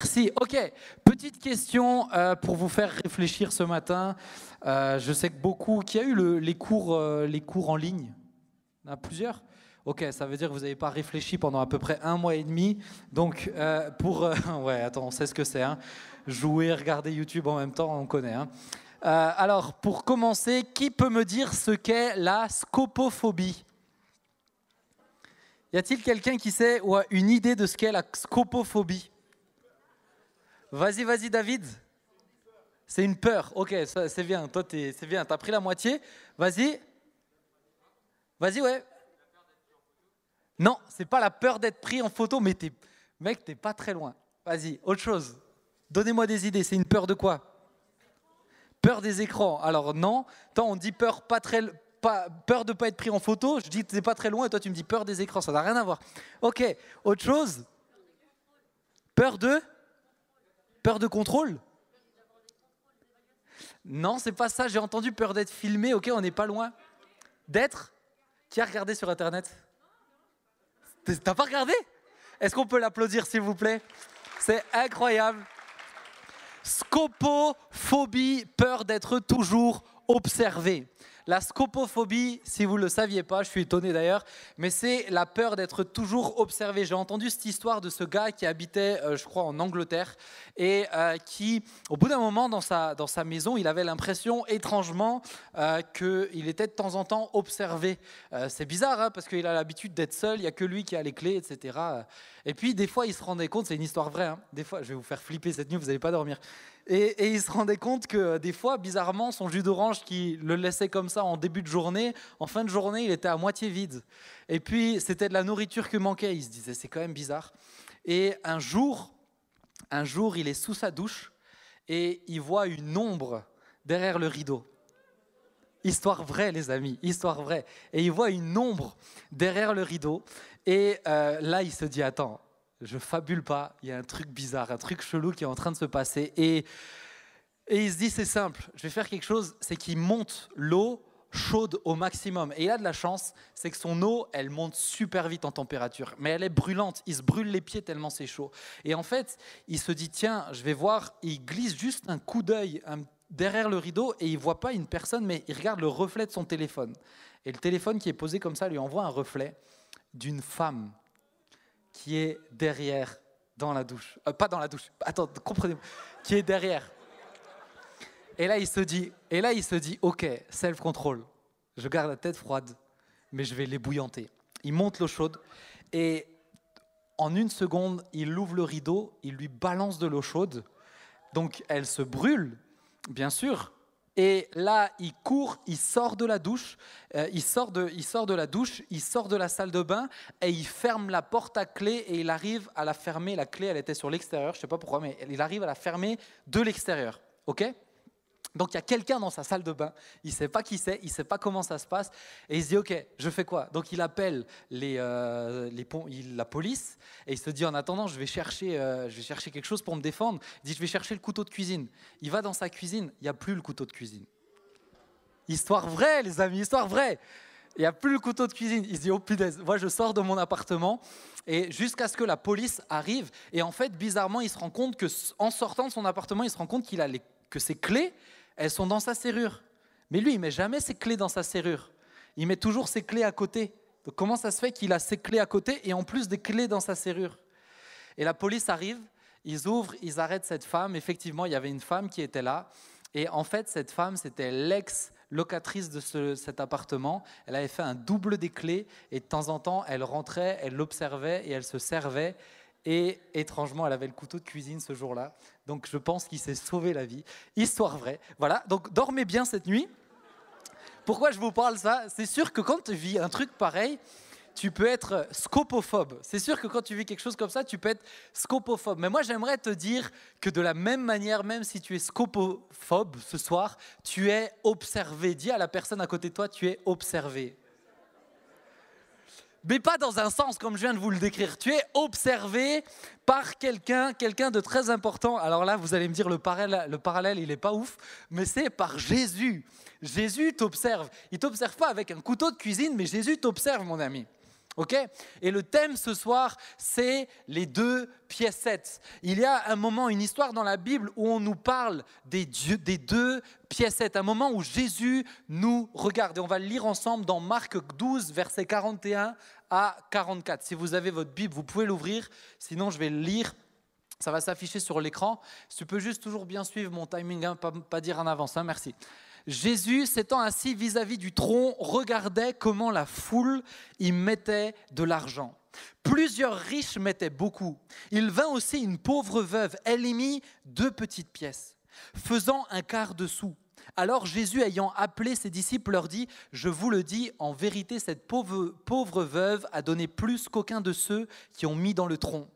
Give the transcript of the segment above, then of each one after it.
Merci. Ok, petite question pour vous faire réfléchir ce matin. Je sais que beaucoup, qui a eu les cours en ligne? Il y en a plusieurs? Ok, ça veut dire que vous n'avez pas réfléchi pendant à peu près 1 mois et demi. Donc, ouais, attends, on sait ce que c'est, hein. Jouer, regarder YouTube en même temps, on connaît, hein. Alors, pour commencer, qui peut me dire ce qu'est la scopophobie? Y a-t-il quelqu'un qui sait ou a une idée de ce qu'est la scopophobie? Vas-y, David. C'est une peur. Ok, c'est bien. Toi, c'est bien. T'as pris la moitié. Vas-y. Vas-y, ouais. Non, c'est pas la peur d'être pris en photo, mais mec, t'es pas très loin. Vas-y, autre chose. Donnez-moi des idées. C'est une peur de quoi? Peur des écrans. Alors non. Tant on dit peur peur de pas être pris en photo. Je dis que t'es pas très loin et toi tu me dis peur des écrans. Ça n'a rien à voir. Ok. Autre chose. Peur de contrôle? Non, c'est pas ça. J'ai entendu peur d'être filmé. Ok, on n'est pas loin. D'être? Qui a regardé sur Internet? T'as pas regardé? Est-ce qu'on peut l'applaudir, s'il vous plaît? C'est incroyable. Scopophobie, peur d'être toujours observé. La scopophobie, si vous ne le saviez pas, je suis étonné d'ailleurs, mais c'est la peur d'être toujours observé. J'ai entendu cette histoire de ce gars qui habitait, je crois, en Angleterre et qui, au bout d'un moment, dans sa maison, il avait l'impression étrangement qu'il était de temps en temps observé. C'est bizarre, hein, parce qu'il a l'habitude d'être seul, il n'y a que lui qui a les clés, etc. Et puis, des fois, il se rendait compte, c'est une histoire vraie, hein, des fois, je vais vous faire flipper cette nuit, vous n'allez pas dormir. Et il se rendait compte que des fois, bizarrement, son jus d'orange qui le laissait comme ça en début de journée, en fin de journée, il était à moitié vide. Et puis, c'était de la nourriture qui manquait. Il se disait, c'est quand même bizarre. Et un jour, il est sous sa douche et il voit une ombre derrière le rideau. Histoire vraie, les amis, histoire vraie. Et il voit une ombre derrière le rideau. Et là, il se dit, attends, je fabule pas, il y a un truc bizarre, un truc chelou qui est en train de se passer. Et il se dit, c'est simple, je vais faire quelque chose, c'est qu'il monte l'eau chaude au maximum. Et il a de la chance, c'est que son eau, elle monte super vite en température. Mais elle est brûlante, il se brûle les pieds tellement c'est chaud. Et en fait, il se dit, tiens, je vais voir, il glisse juste un coup d'œil derrière le rideau et il ne voit pas une personne, mais il regarde le reflet de son téléphone. Et le téléphone qui est posé comme ça lui envoie un reflet d'une femme qui est derrière dans la douche. Pas dans la douche, attends, comprenez-moi. Qui est derrière. Et là, il se dit, ok, self-control. Je garde la tête froide, mais je vais l'ébouillanter. Il monte l'eau chaude et en une seconde, il ouvre le rideau, il lui balance de l'eau chaude. Donc, elle se brûle, bien sûr. Et là, il court, il sort de la douche, il sort de la salle de bain et il ferme la porte à clé et il arrive à la fermer. La clé, elle était sur l'extérieur, je ne sais pas pourquoi, mais il arrive à la fermer de l'extérieur. Ok ? Donc il y a quelqu'un dans sa salle de bain, il ne sait pas qui c'est, il ne sait pas comment ça se passe, et il se dit ok, je fais quoi? Donc il appelle la police, et il se dit en attendant, je vais chercher quelque chose pour me défendre. Il dit je vais chercher le couteau de cuisine. Il va dans sa cuisine, il n'y a plus le couteau de cuisine. Histoire vraie les amis, histoire vraie. Il n'y a plus le couteau de cuisine. Il se dit oh punaise, moi je sors de mon appartement, et jusqu'à ce que la police arrive, et en fait bizarrement il se rend compte qu'en sortant de son appartement, il se rend compte que ses clés, elles sont dans sa serrure. Mais lui, il ne met jamais ses clés dans sa serrure. Il met toujours ses clés à côté. Donc comment ça se fait qu'il a ses clés à côté et en plus des clés dans sa serrure? Et la police arrive, ils ouvrent, ils arrêtent cette femme. Effectivement, il y avait une femme qui était là. Et en fait, cette femme, c'était l'ex-locatrice de cet appartement. Elle avait fait un double des clés et de temps en temps, elle rentrait, elle l'observait et elle se servait. Et étrangement, elle avait le couteau de cuisine ce jour-là. Donc je pense qu'il s'est sauvé la vie. Histoire vraie. Voilà, donc dormez bien cette nuit. Pourquoi je vous parle ça? C'est sûr que quand tu vis un truc pareil, tu peux être scopophobe. C'est sûr que quand tu vis quelque chose comme ça, tu peux être scopophobe. Mais moi, j'aimerais te dire que de la même manière, même si tu es scopophobe ce soir, tu es observé. Dis à la personne à côté de toi, tu es observé. Mais pas dans un sens comme je viens de vous le décrire. Tu es observé par quelqu'un de très important. Alors là, vous allez me dire le parallèle, il n'est pas ouf, mais c'est par Jésus. Jésus t'observe. Il ne t'observe pas avec un couteau de cuisine, mais Jésus t'observe, mon ami. Ok ? Et le thème ce soir, c'est les deux piécettes. Il y a un moment, une histoire dans la Bible où on nous parle des deux piécettes. Un moment où Jésus nous regarde. Et on va le lire ensemble dans Marc 12, versets 41 à 44. Si vous avez votre Bible, vous pouvez l'ouvrir. Sinon, je vais le lire. Ça va s'afficher sur l'écran. Tu peux juste toujours bien suivre mon timing, hein, pas dire en avance. Hein, merci. Jésus, s'étant assis vis-à-vis du trône, regardait comment la foule y mettait de l'argent. Plusieurs riches mettaient beaucoup. Il vint aussi une pauvre veuve. Elle y mit 2 petites pièces, faisant un quart de sou. Alors Jésus, ayant appelé ses disciples, leur dit : « Je vous le dis, en vérité, cette pauvre veuve a donné plus qu'aucun de ceux qui ont mis dans le tronc.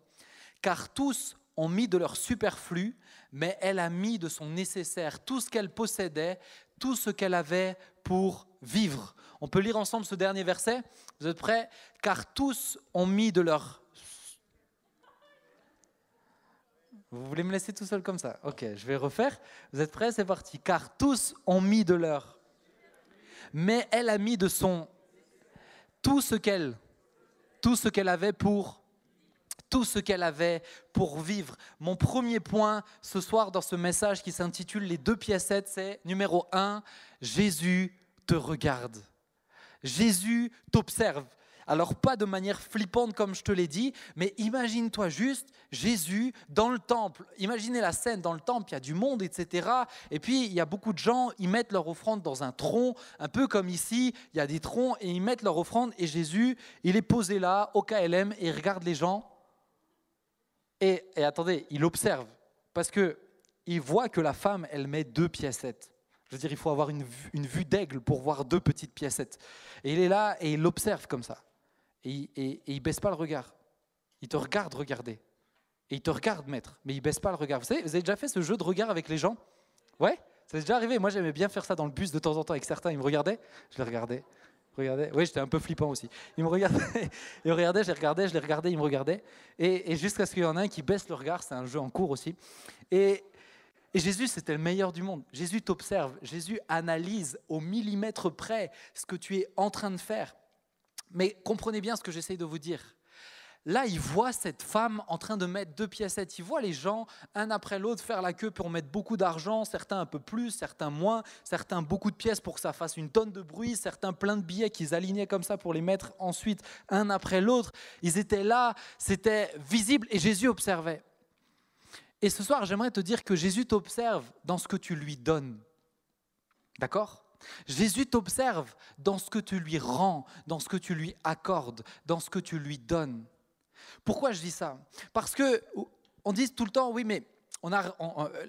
Car tous ont mis de leur superflu, mais elle a mis de son nécessaire, tout ce qu'elle possédait, tout ce qu'elle avait pour vivre. » On peut lire ensemble ce dernier verset. Vous êtes prêts ? Car tous ont mis de leur... Vous voulez me laisser tout seul comme ça ? Ok, je vais refaire. Vous êtes prêts ? C'est parti. Car tous ont mis de leur... Mais elle a mis de son... Tout ce qu'elle avait pour... Tout ce qu'elle avait pour vivre. Mon premier point ce soir dans ce message qui s'intitule « Les deux piécettes », c'est numéro 1, Jésus te regarde. Jésus t'observe. Alors pas de manière flippante comme je te l'ai dit, mais imagine-toi juste Jésus dans le temple. Imaginez la scène dans le temple, il y a du monde, etc. Et puis il y a beaucoup de gens, ils mettent leur offrande dans un tronc, un peu comme ici, il y a des troncs et ils mettent leur offrande et Jésus, il est posé là au KLM et il regarde les gens. Et attendez, il observe, parce qu'il voit que la femme, elle met 2 piécettes. Je veux dire, il faut avoir une vue d'aigle pour voir 2 petites piécettes. Et il est là et il l'observe comme ça. Et il ne baisse pas le regard. Il te regarde regarder. Et il te regarde mettre, mais il ne baisse pas le regard. Vous savez, vous avez déjà fait ce jeu de regard avec les gens ? Ouais ? Ça est déjà arrivé. Moi, j'aimais bien faire ça dans le bus de temps en temps avec certains. Ils me regardaient, je les regardais. Oui, j'étais un peu flippant aussi. Il me regardait, je les regardais, il me regardait. Et jusqu'à ce qu'il y en ait un qui baisse le regard, c'est un jeu en cours aussi. Et Jésus, c'était le meilleur du monde. Jésus t'observe, Jésus analyse au millimètre près ce que tu es en train de faire. Mais comprenez bien ce que j'essaye de vous dire. Là, il voit cette femme en train de mettre 2 piécettes. Il voit les gens, un après l'autre, faire la queue pour mettre beaucoup d'argent, certains un peu plus, certains moins, certains beaucoup de pièces pour que ça fasse une tonne de bruit, certains plein de billets qu'ils alignaient comme ça pour les mettre ensuite un après l'autre. Ils étaient là, c'était visible et Jésus observait. Et ce soir, j'aimerais te dire que Jésus t'observe dans ce que tu lui donnes. D'accord ? Jésus t'observe dans ce que tu lui rends, dans ce que tu lui accordes, dans ce que tu lui donnes. Pourquoi je dis ça ? Parce qu'on dit tout le temps, oui, mais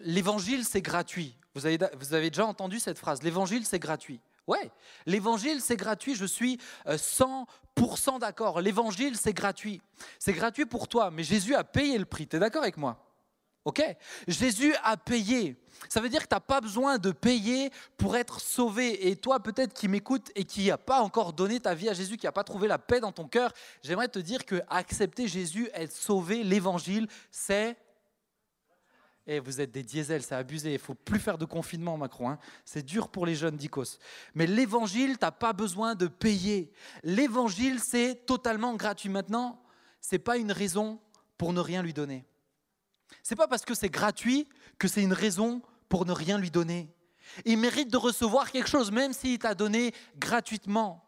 l'évangile, c'est gratuit. Vous avez déjà entendu cette phrase, l'évangile, c'est gratuit. Ouais, l'évangile, c'est gratuit, je suis 100% d'accord. L'évangile, c'est gratuit. C'est gratuit pour toi, mais Jésus a payé le prix. Tu es d'accord avec moi ? Ok ? Jésus a payé. Ça veut dire que tu n'as pas besoin de payer pour être sauvé. Et toi, peut-être qui m'écoutes et qui n'a pas encore donné ta vie à Jésus, qui n'a pas trouvé la paix dans ton cœur, j'aimerais te dire que accepter Jésus, être sauvé, l'évangile, c'est... Et vous êtes des diesels, c'est abusé. Il ne faut plus faire de confinement, Macron. Hein. C'est dur pour les jeunes d'Icos. Mais l'évangile, tu n'as pas besoin de payer. L'évangile, c'est totalement gratuit. Maintenant, ce n'est pas une raison pour ne rien lui donner. Ce n'est pas parce que c'est gratuit que c'est une raison pour ne rien lui donner. Il mérite de recevoir quelque chose, même s'il t'a donné gratuitement.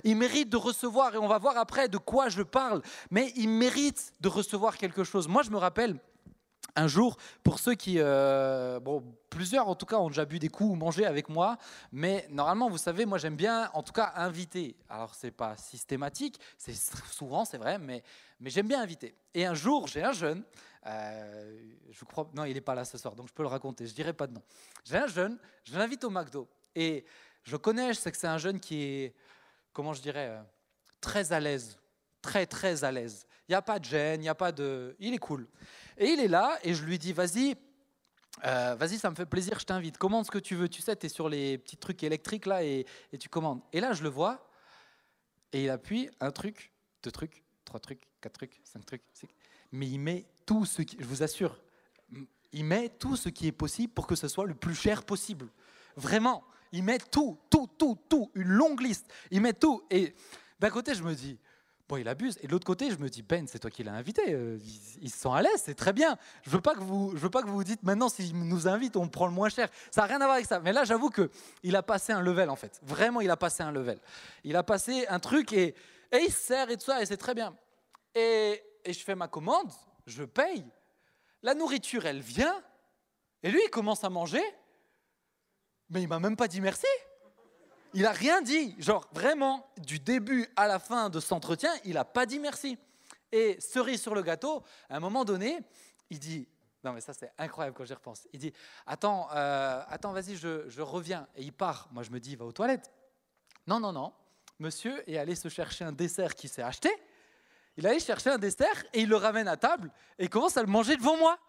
Il mérite de recevoir, et on va voir après de quoi je parle, mais il mérite de recevoir quelque chose. Moi, je me rappelle un jour, pour ceux qui, plusieurs en tout cas ont déjà bu des coups ou mangé avec moi, mais normalement, vous savez, moi j'aime bien en tout cas inviter. Alors, ce n'est pas systématique, c'est souvent, c'est vrai, mais j'aime bien inviter. Et un jour, j'ai un jeune, je crois, non, il n'est pas là ce soir, donc je peux le raconter, je ne dirai pas de nom. J'ai un jeune, je l'invite au McDo, et je sais que c'est un jeune qui est, comment je dirais, très à l'aise, très à l'aise. Il n'y a pas de gêne, il est cool. Et il est là, et je lui dis, vas-y, ça me fait plaisir, je t'invite, commande ce que tu veux. Tu sais, tu es sur les petits trucs électriques là, et tu commandes. Et là, je le vois, et il appuie 1 truc, 2 trucs, 3 trucs, 4 trucs, 5 trucs, 6. Mais il met tout ce qui, je vous assure, il met tout ce qui est possible pour que ce soit le plus cher possible. Vraiment, il met tout, une longue liste. Il met tout. Et d'un côté, je me dis, Bon, il abuse. Et de l'autre côté, je me dis, Ben, c'est toi qui l'as invité. Ils se sont à l'aise, c'est très bien. Je veux pas que vous vous dites, maintenant, s'il nous invite, on prend le moins cher. Ça n'a rien à voir avec ça. Mais là, j'avoue qu'il a passé un level, en fait. Vraiment, il a passé un level. Il a passé un truc et il se sert et tout ça, et c'est très bien. Et je fais ma commande, je paye. La nourriture, elle vient. Et lui, il commence à manger. Mais il m'a même pas dit merci. Il n'a rien dit, genre vraiment, du début à la fin de cet entretien, il n'a pas dit merci. Et cerise sur le gâteau, à un moment donné, il dit, non mais ça c'est incroyable quand j'y repense, il dit, attends, vas-y, je reviens. Et il part, moi je me dis, il va aux toilettes. Non, monsieur est allé se chercher un dessert qu'il s'est acheté, il est allé chercher un dessert et il le ramène à table et il commence à le manger devant moi.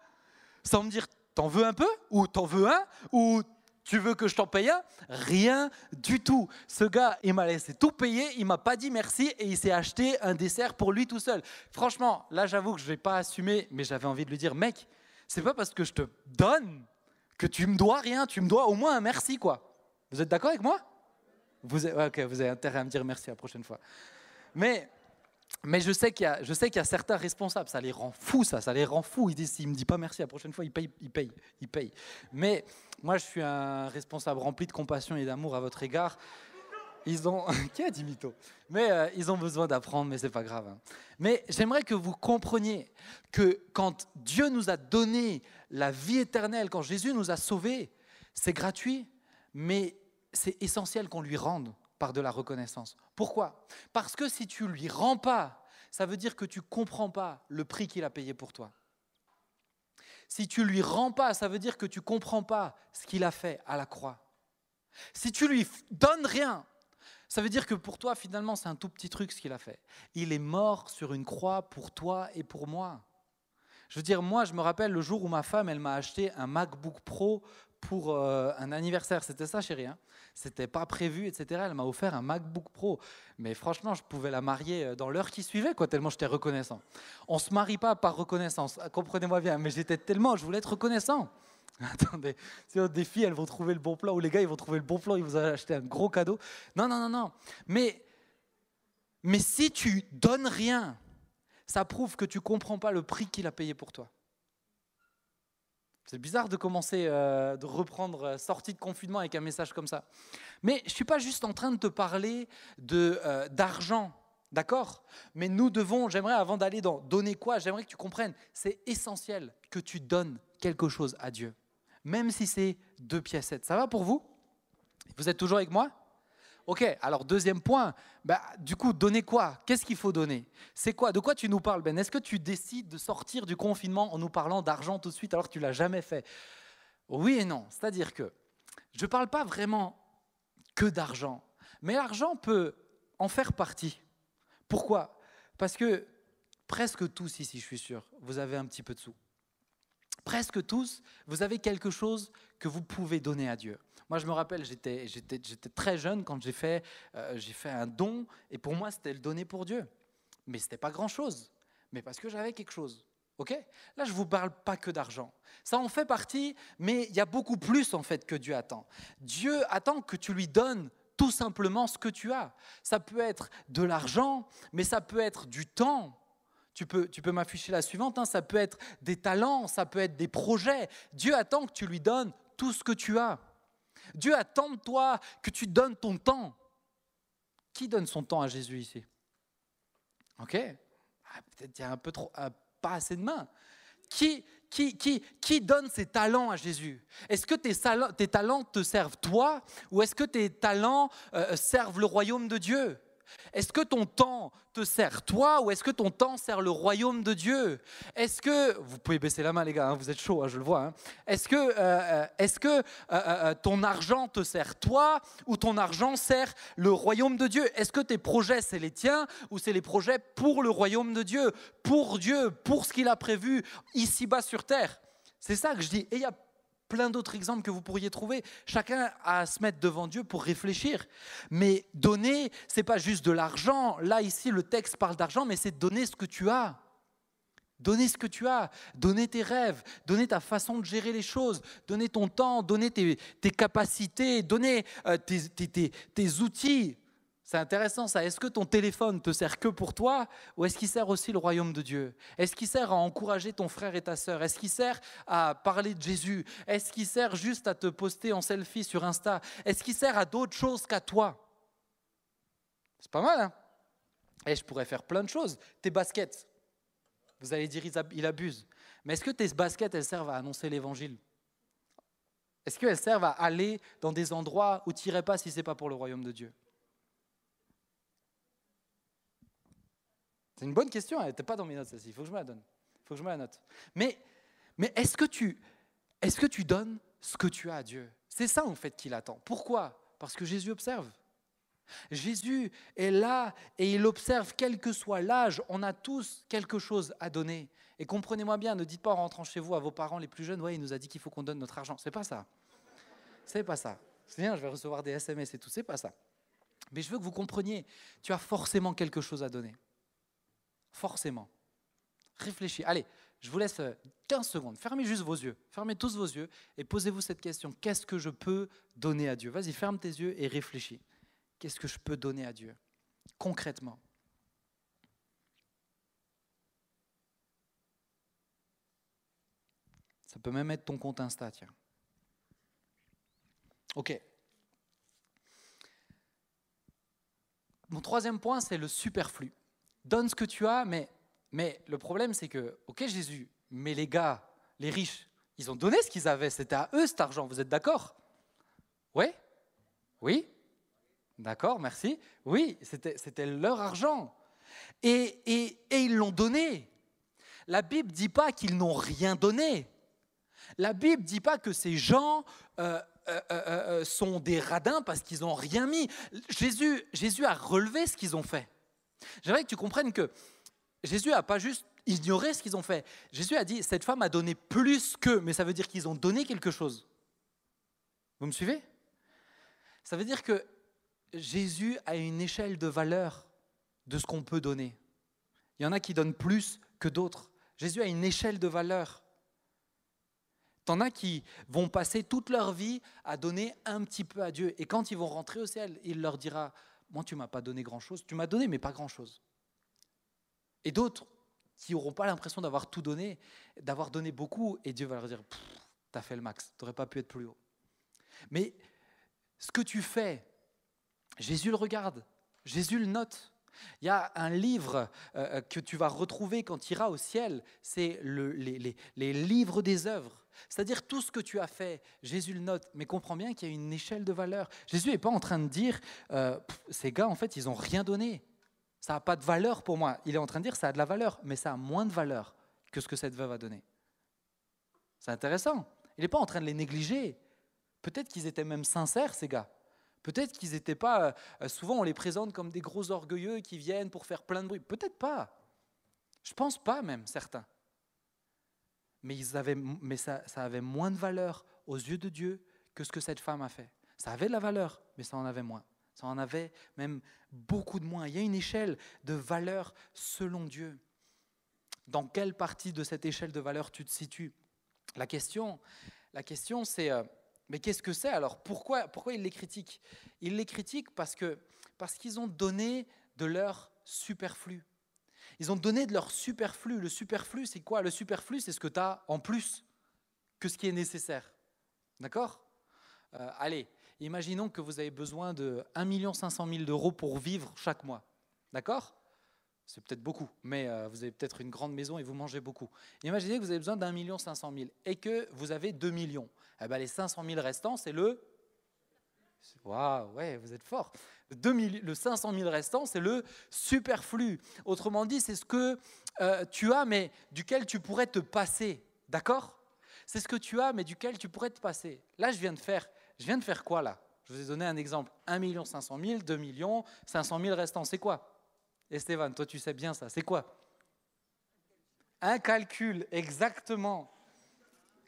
Sans me dire, t'en veux un peu? Ou t'en veux un? Ou tu veux que je t'en paye un? Rien du tout. Ce gars, il m'a laissé tout payer, il m'a pas dit merci et il s'est acheté un dessert pour lui tout seul. Franchement, là, j'avoue que je vais pas assumer, mais j'avais envie de lui dire, mec, c'est pas parce que je te donne que tu me dois rien, tu me dois au moins un merci, quoi. Vous êtes d'accord avec moi? Vous avez intérêt à me dire merci la prochaine fois. Mais je sais qu'il y a certains responsables, ça les rend fous, ça les rend fous. Ils disent, s'il ne me dit pas merci la prochaine fois, il paye. Mais moi, je suis un responsable rempli de compassion et d'amour à votre égard. Qui a dit mytho? Mais ils ont besoin d'apprendre, mais ce n'est pas grave. Hein. Mais j'aimerais que vous compreniez que quand Dieu nous a donné la vie éternelle, quand Jésus nous a sauvés, c'est gratuit, mais c'est essentiel qu'on lui rende par de la reconnaissance. Pourquoi? Parce que si tu ne lui rends pas, ça veut dire que tu ne comprends pas le prix qu'il a payé pour toi. Si tu ne lui rends pas, ça veut dire que tu ne comprends pas ce qu'il a fait à la croix. Si tu lui donnes rien, ça veut dire que pour toi, finalement, c'est un tout petit truc ce qu'il a fait. Il est mort sur une croix pour toi et pour moi. Je veux dire, moi, je me rappelle le jour où ma femme, elle m'a acheté un MacBook Pro pour un anniversaire. C'était ça, chérie, hein. C'était pas prévu, etc. Elle m'a offert un MacBook Pro. Mais franchement, je pouvais la marier dans l'heure qui suivait, quoi, tellement j'étais reconnaissant. On ne se marie pas par reconnaissance, comprenez-moi bien, mais je voulais être reconnaissant. Attendez, sinon des filles, elles vont trouver le bon plan, ou les gars, ils vont trouver le bon plan, ils vont acheter un gros cadeau. Non. Mais si tu donnes rien, ça prouve que tu ne comprends pas le prix qu'il a payé pour toi. C'est bizarre de commencer, de reprendre sortie de confinement avec un message comme ça. Mais je ne suis pas juste en train de te parler d'argent, d'accord? Mais j'aimerais avant d'aller dans donner quoi, j'aimerais que tu comprennes, c'est essentiel que tu donnes quelque chose à Dieu, même si c'est 2 piécettes. Ça va pour vous? Vous êtes toujours avec moi? Ok, alors deuxième point, du coup, donner quoi? Qu'est-ce qu'il faut donner? C'est quoi? De quoi tu nous parles, Ben? Est-ce que tu décides de sortir du confinement en nous parlant d'argent tout de suite alors que tu ne l'as jamais fait? Oui et non, c'est-à-dire que je ne parle pas vraiment que d'argent, mais l'argent peut en faire partie. Pourquoi? Parce que presque tous ici, je suis sûr, vous avez un petit peu de sous. Presque tous, vous avez quelque chose que vous pouvez donner à Dieu. Moi, je me rappelle, j'étais très jeune quand j'ai fait un don, et pour moi, c'était le donner pour Dieu. Mais ce n'était pas grand-chose, mais parce que j'avais quelque chose. Okay? Là, je ne vous parle pas que d'argent. Ça en fait partie, mais il y a beaucoup plus en fait que Dieu attend. Dieu attend que tu lui donnes tout simplement ce que tu as. Ça peut être de l'argent, mais ça peut être du temps. Tu peux m'afficher la suivante, hein. Ça peut être des talents, ça peut être des projets. Dieu attend que tu lui donnes tout ce que tu as. Dieu attend de toi que tu donnes ton temps. Qui donne son temps à Jésus ici? Ok, peut-être il y a un peu trop, pas assez de mains. Qui donne ses talents à Jésus? Est-ce que tes talents te servent toi, ou est-ce que tes talents servent le royaume de Dieu? Est-ce que ton temps te sert toi, ou est-ce que ton temps sert le royaume de Dieu? Est-ce que, vous pouvez baisser la main les gars, hein, vous êtes chauds, hein, je le vois. Hein. Est-ce que ton argent te sert toi, ou ton argent sert le royaume de Dieu? Est-ce que tes projets c'est les tiens, ou c'est les projets pour le royaume de Dieu, pour ce qu'il a prévu ici-bas sur terre? C'est ça que je dis. Et il y a plein d'autres exemples que vous pourriez trouver. Chacun a à se mettre devant Dieu pour réfléchir. Mais donner, ce n'est pas juste de l'argent. Là, ici, le texte parle d'argent, mais c'est donner ce que tu as. Donner ce que tu as, donner tes rêves, donner ta façon de gérer les choses, donner ton temps, donner tes capacités, donner tes outils. C'est intéressant ça. Est-ce que ton téléphone te sert que pour toi ou est-ce qu'il sert aussi le royaume de Dieu? Est-ce qu'il sert à encourager ton frère et ta sœur? Est-ce qu'il sert à parler de Jésus? Est-ce qu'il sert juste à te poster en selfie sur Insta? Est-ce qu'il sert à d'autres choses qu'à toi? C'est pas mal, hein? Et je pourrais faire plein de choses. Tes baskets, vous allez dire il abuse. Mais est-ce que tes baskets, elles servent à annoncer l'évangile? Est-ce qu'elles servent à aller dans des endroits où tu n'irais pas si ce n'est pas pour le royaume de Dieu? C'est une bonne question, elle n'était pas dans mes notes, celle-ci. Il faut que je me la donne. Il faut que je me la note. Mais est-ce que tu donnes ce que tu as à Dieu? C'est ça, en fait, qu'il attend. Pourquoi? Parce que Jésus observe. Jésus est là et il observe, quel que soit l'âge. On a tous quelque chose à donner. Et comprenez-moi bien, ne dites pas en rentrant chez vous à vos parents les plus jeunes, ouais, il nous a dit qu'il faut qu'on donne notre argent. C'est pas ça. C'est pas ça. C'est bien, je vais recevoir des SMS et tout, c'est pas ça. Mais je veux que vous compreniez, tu as forcément quelque chose à donner. Forcément. Réfléchis. Allez, je vous laisse 15 secondes. Fermez juste vos yeux. Fermez tous vos yeux et posez-vous cette question. Qu'est-ce que je peux donner à Dieu? Vas-y, ferme tes yeux et réfléchis. Qu'est-ce que je peux donner à Dieu? Concrètement. Ça peut même être ton compte Insta, tiens. Ok. Mon troisième point, c'est le superflu. Donne ce que tu as, mais le problème, c'est que, ok Jésus, mais les gars, les riches, ils ont donné ce qu'ils avaient, c'était à eux cet argent, vous êtes d'accord? Ouais? Oui? D'accord, merci. Oui, c'était leur argent. Et ils l'ont donné. La Bible ne dit pas qu'ils n'ont rien donné. La Bible ne dit pas que ces gens sont des radins parce qu'ils n'ont rien mis. Jésus a relevé ce qu'ils ont fait. J'aimerais que tu comprennes que Jésus n'a pas juste ignoré ce qu'ils ont fait. Jésus a dit, cette femme a donné plus qu'eux, mais ça veut dire qu'ils ont donné quelque chose. Vous me suivez? Ça veut dire que Jésus a une échelle de valeur de ce qu'on peut donner. Il y en a qui donnent plus que d'autres. Jésus a une échelle de valeur. T'en as qui vont passer toute leur vie à donner un petit peu à Dieu. Et quand ils vont rentrer au ciel, il leur dira, moi tu ne m'as pas donné grand-chose, tu m'as donné mais pas grand-chose. Et d'autres qui n'auront pas l'impression d'avoir tout donné, d'avoir donné beaucoup, et Dieu va leur dire, t'as fait le max, tu n'aurais pas pu être plus haut. Mais ce que tu fais, Jésus le regarde, Jésus le note. Il y a un livre que tu vas retrouver quand tu iras au ciel, c'est les livres des œuvres. C'est-à-dire tout ce que tu as fait, Jésus le note, mais comprends bien qu'il y a une échelle de valeur. Jésus n'est pas en train de dire, ces gars, en fait, ils n'ont rien donné. Ça n'a pas de valeur pour moi. Il est en train de dire, ça a de la valeur, mais ça a moins de valeur que ce que cette veuve a donné. C'est intéressant. Il n'est pas en train de les négliger. Peut-être qu'ils étaient même sincères, ces gars. Peut-être qu'ils n'étaient pas... souvent, on les présente comme des gros orgueilleux qui viennent pour faire plein de bruit. Peut-être pas. Je ne pense pas même, certains. Mais ça avait moins de valeur aux yeux de Dieu que ce que cette femme a fait. Ça avait de la valeur, mais ça en avait moins. Ça en avait même beaucoup de moins. Il y a une échelle de valeur selon Dieu. Dans quelle partie de cette échelle de valeur tu te situes? La question c'est... mais qu'est-ce que c'est alors? Pourquoi ils les critiquent? Ils les critiquent parce qu'ils ont donné de leur superflu. Ils ont donné de leur superflu. Le superflu, c'est quoi? Le superflu, c'est ce que tu as en plus que ce qui est nécessaire. D'accord? Allez, imaginons que vous avez besoin de 1 500 000 € pour vivre chaque mois. D'accord? C'est peut-être beaucoup, mais vous avez peut-être une grande maison et vous mangez beaucoup. Imaginez que vous avez besoin d'1 500 000 et que vous avez 2 millions. Eh ben, les 500 000 restants, c'est le... Waouh, ouais, vous êtes fort. Le 500 000 restant, c'est le superflu. Autrement dit, c'est ce que tu as, mais duquel tu pourrais te passer. D'accord? C'est ce que tu as, mais duquel tu pourrais te passer. Là, je viens de faire quoi, là? Je vous ai donné un exemple. 1 500 000, 2 millions, 500 000 restants. C'est quoi? Esteban, toi, tu sais bien ça. C'est quoi? Un calcul, exactement.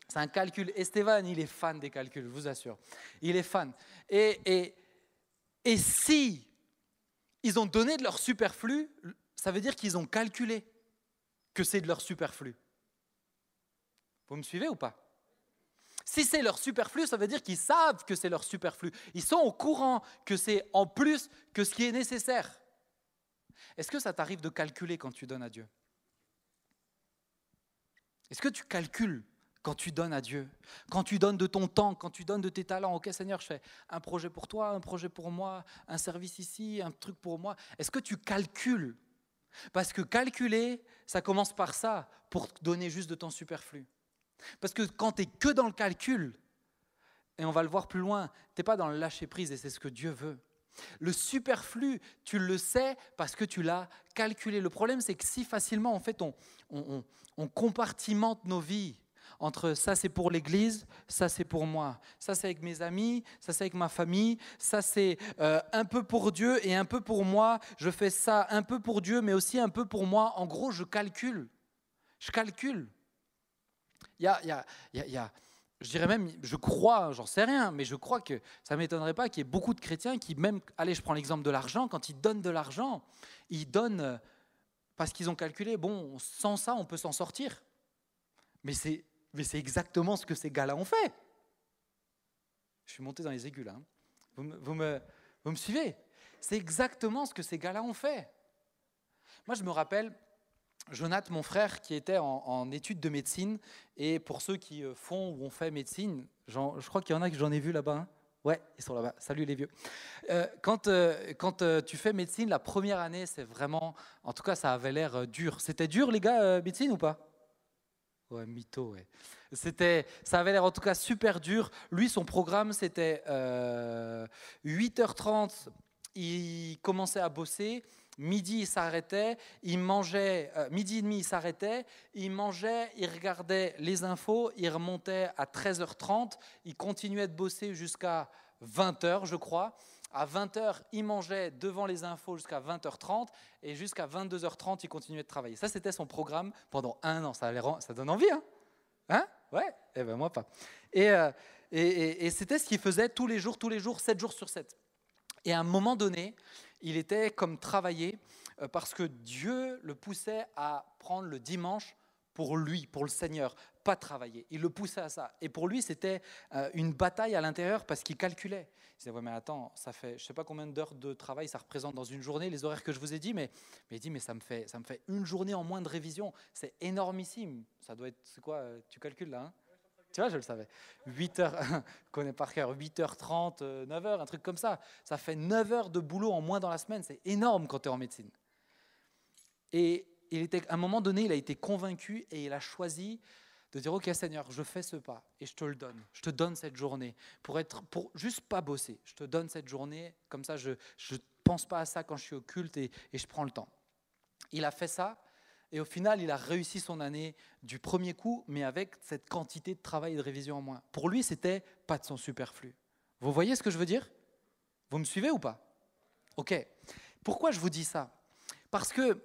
C'est un calcul. Esteban, il est fan des calculs, je vous assure. Il est fan. Et si ils ont donné de leur superflu, ça veut dire qu'ils ont calculé que c'est de leur superflu. Vous me suivez ou pas? Si c'est leur superflu, ça veut dire qu'ils savent que c'est leur superflu. Ils sont au courant que c'est en plus que ce qui est nécessaire. Est-ce que ça t'arrive de calculer quand tu donnes à Dieu? Est-ce que tu calcules quand tu donnes à Dieu? Quand tu donnes de ton temps, quand tu donnes de tes talents? Ok Seigneur, je fais un projet pour toi, un projet pour moi, un service ici, un truc pour moi. Est-ce que tu calcules? Parce que calculer, ça commence par ça, pour te donner juste de ton superflu. Parce que quand tu n'es que dans le calcul, et on va le voir plus loin, tu n'es pas dans le lâcher-prise et c'est ce que Dieu veut. Le superflu, tu le sais parce que tu l'as calculé. Le problème, c'est que si facilement, en fait, on compartimente nos vies entre ça, c'est pour l'église, ça, c'est pour moi. Ça, c'est avec mes amis, ça, c'est avec ma famille. Ça, c'est un peu pour Dieu et un peu pour moi. Je fais ça un peu pour Dieu, mais aussi un peu pour moi. En gros, je calcule. Je calcule. Il y a je dirais même, je crois, j'en sais rien, mais je crois que ça ne m'étonnerait pas qu'il y ait beaucoup de chrétiens qui même, allez, je prends l'exemple de l'argent, quand ils donnent de l'argent, ils donnent parce qu'ils ont calculé, bon, sans ça, on peut s'en sortir. Mais c'est exactement ce que ces gars-là ont fait. Je suis monté dans les aigus là. Hein. Vous me suivez? C'est exactement ce que ces gars-là ont fait. Moi, je me rappelle, Jonathan, mon frère, qui était en études de médecine, et pour ceux qui font ou ont fait médecine, je crois qu'il y en a que j'en ai vu là-bas. Hein. Ouais, ils sont là-bas. Salut les vieux. Quand tu fais médecine, la première année, c'est vraiment, en tout cas, ça avait l'air dur. C'était dur, les gars, médecine ou pas? Ouais, mytho, ouais. Ça avait l'air en tout cas super dur. Lui, son programme, c'était 8h30, il commençait à bosser. Midi, il s'arrêtait, il mangeait, midi et demi, il s'arrêtait, il mangeait, il regardait les infos, il remontait à 13h30, il continuait de bosser jusqu'à 20h, je crois. À 20h, il mangeait devant les infos jusqu'à 20h30 et jusqu'à 22h30, il continuait de travailler. Ça, c'était son programme pendant 1 an. Ça donne envie, hein? Hein? Ouais? Eh ben moi pas. Et c'était ce qu'il faisait tous les jours, 7 jours sur 7. Et à un moment donné, il était comme travaillé parce que Dieu le poussait à prendre le dimanche pour lui, pour le Seigneur, pas travailler. Il le poussait à ça. Et pour lui, c'était une bataille à l'intérieur parce qu'il calculait. Il disait, ouais, mais attends, ça fait, je ne sais pas combien d'heures de travail ça représente dans une journée, les horaires que je vous ai dit, mais il dit, mais ça me fait une journée en moins de révision. C'est énormissime. Ça doit être, c'est quoi, tu calcules là, hein? Tu vois, je le savais. 8h, je connais par cœur, 8h30, 9h, un truc comme ça. Ça fait 9 heures de boulot en moins dans la semaine. C'est énorme quand tu es en médecine. Et à un moment donné, il a été convaincu et il a choisi de dire, ok Seigneur, je fais ce pas et je te le donne. Je te donne cette journée pour juste pas bosser. Je te donne cette journée, comme ça je ne pense pas à ça quand je suis au culte et je prends le temps. Il a fait ça. Et au final, il a réussi son année du premier coup, mais avec cette quantité de travail et de révision en moins. Pour lui, c'était pas de son superflu. Vous voyez ce que je veux dire? Vous me suivez ou pas? Ok. Pourquoi je vous dis ça? Parce que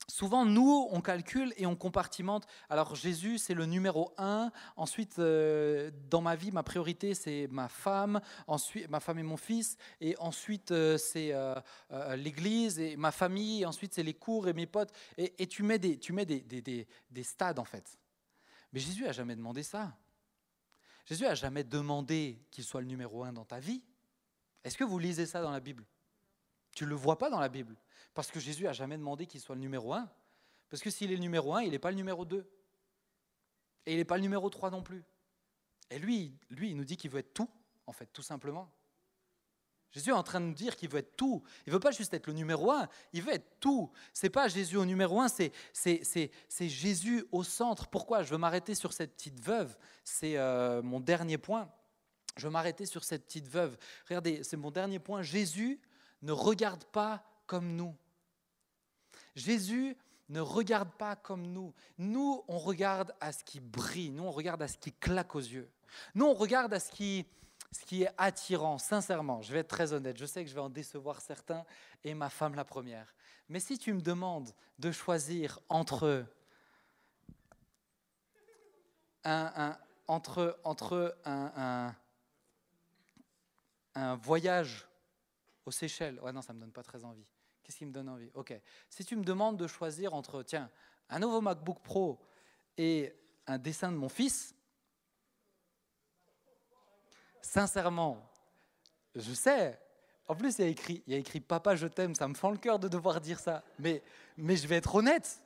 souvent, nous, on calcule et on compartimente. Alors, Jésus, c'est le numéro 1. Ensuite, dans ma vie, ma priorité, c'est ma femme. Ensuite, ma femme et mon fils. Et ensuite, c'est l'église et ma famille. Et ensuite, c'est les cours et mes potes. Et tu mets des stades, en fait. Mais Jésus n'a jamais demandé ça. Jésus n'a jamais demandé qu'il soit le numéro 1 dans ta vie. Est-ce que vous lisez ça dans la Bible? Tu ne le vois pas dans la Bible. Parce que Jésus n'a jamais demandé qu'il soit le numéro 1. Parce que s'il est le numéro 1, il n'est pas le numéro 2. Et il n'est pas le numéro 3 non plus. Et lui, il nous dit qu'il veut être tout, en fait, tout simplement. Jésus est en train de nous dire qu'il veut être tout. Il ne veut pas juste être le numéro 1, il veut être tout. Ce n'est pas Jésus au numéro 1, c'est Jésus au centre. Pourquoi? Je veux m'arrêter sur cette petite veuve. C'est mon dernier point. Je veux m'arrêter sur cette petite veuve. Regardez, c'est mon dernier point. Jésus ne regarde pas comme nous. Jésus ne regarde pas comme nous. Nous, on regarde à ce qui brille. Nous, on regarde à ce qui claque aux yeux. Nous, on regarde à ce qui est attirant, sincèrement. Je vais être très honnête. Je sais que je vais en décevoir certains, et ma femme la première. Mais si tu me demandes de choisir entre un voyage aux Seychelles, ouais non, ça ne me donne pas très envie. Qu'est-ce qui me donne envie? Ok. Si tu me demandes de choisir entre, tiens, un nouveau MacBook Pro et un dessin de mon fils, sincèrement, je sais. En plus, il y a écrit Papa, je t'aime. Ça me fend le cœur de devoir dire ça. Mais je vais être honnête.